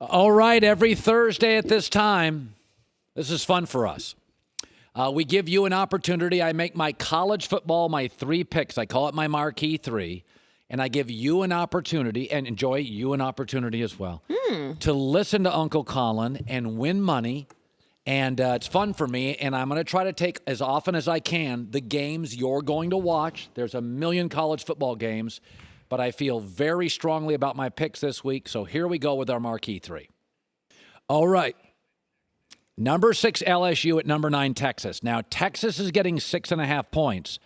All right, every Thursday at this time, this is fun for us. We give you an opportunity. I make my college football my 3 picks. I call it my Marquee 3. And I give you an opportunity, and enjoy you an opportunity as well, to listen to Uncle Colin and win money. And it's fun for me, and I'm going to try to take, as often as I can, the games you're going to watch. There's a million college football games, but I feel very strongly about my picks this week. So here we go with our Marquee 3. All right. Number 6, LSU at number 9, Texas. Now, Texas is getting 6.5 points.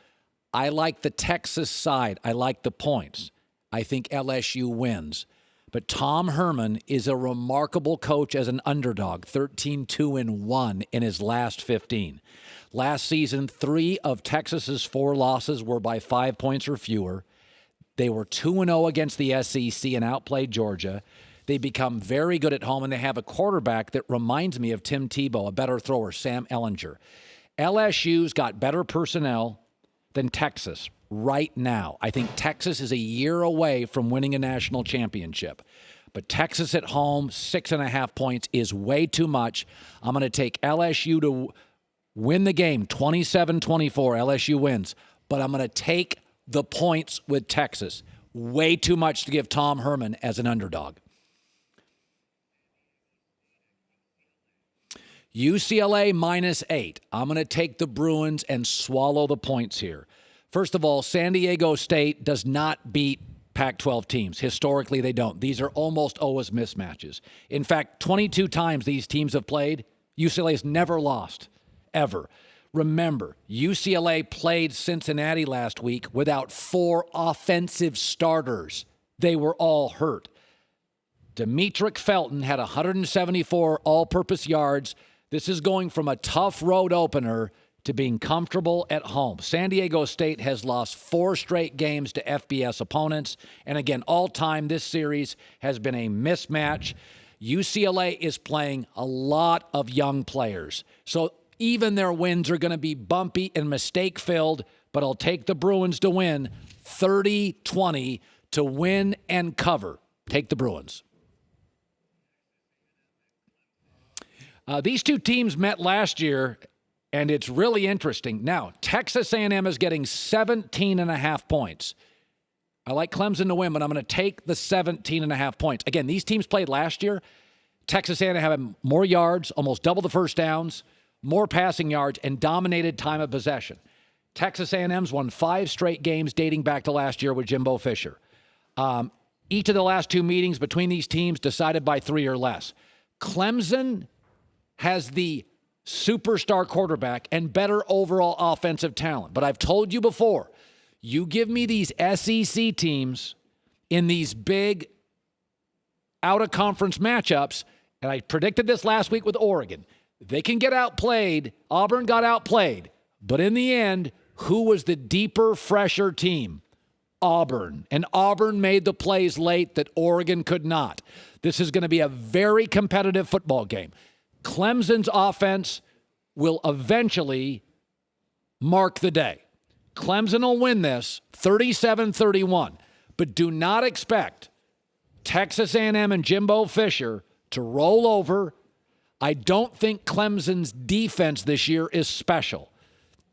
I like the Texas side. I like the points. I think LSU wins. But Tom Herman is a remarkable coach as an underdog, 13-2-1 in his last 15. Last season, 3 of Texas's 4 losses were by 5 points or fewer. They were 2-0 against the SEC and outplayed Georgia. They become very good at home, and they have a quarterback that reminds me of Tim Tebow, a better thrower, Sam Ehlinger. LSU's got better personnel than Texas right now. I think Texas is a year away from winning a national championship. But Texas at home, 6.5 points is way too much. I'm going to take LSU to win the game, 27-24. LSU wins. But I'm going to take the points with Texas. Way too much to give Tom Herman as an underdog. UCLA -8. I'm going to take the Bruins and swallow the points here. First of all, San Diego State does not beat Pac-12 teams. Historically, they don't. These are almost always mismatches. In fact, 22 times these teams have played, UCLA has never lost, ever. Remember, UCLA played Cincinnati last week without 4 offensive starters. They were all hurt. Demetric Felton had 174 all-purpose yards. This is going from a tough road opener to being comfortable at home. San Diego State has lost 4 straight games to FBS opponents. And again, all time, this series has been a mismatch. UCLA is playing a lot of young players. So even their wins are going to be bumpy and mistake-filled, but I'll take the Bruins to win 30-20 to win and cover. Take the Bruins. These two teams met last year, and it's really interesting. Now, Texas A&M is getting 17.5 points. I like Clemson to win, but I'm going to take the 17.5 points. Again, these teams played last year. Texas A&M had more yards, almost double the first downs, more passing yards, and dominated time of possession. Texas A&M's won 5 straight games dating back to last year with Jimbo Fisher. Each of the last 2 meetings between these teams decided by 3 or less. Clemson has the superstar quarterback and better overall offensive talent. But I've told you before, you give me these SEC teams in these big out-of-conference matchups, and I predicted this last week with Oregon. They can get outplayed. Auburn got outplayed. But in the end, who was the deeper, fresher team? Auburn. And Auburn made the plays late that Oregon could not. This is going to be a very competitive football game. Clemson's offense will eventually mark the day. Clemson will win this 37-31, but do not expect Texas A&M and Jimbo Fisher to roll over. I don't think Clemson's defense this year is special.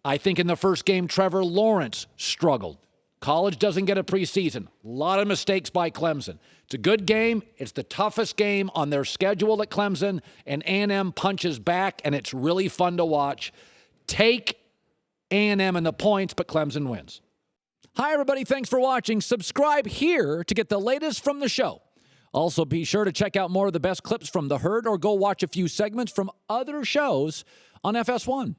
I think in the first game, Trevor Lawrence struggled. College doesn't get a preseason. A lot of mistakes by Clemson. It's a good game. It's the toughest game on their schedule at Clemson, and A&M punches back, and it's really fun to watch. Take A&M and the points, but Clemson wins. Hi, everybody. Thanks for watching. Subscribe here to get the latest from the show. Also, be sure to check out more of the best clips from The Herd or go watch a few segments from other shows on FS1.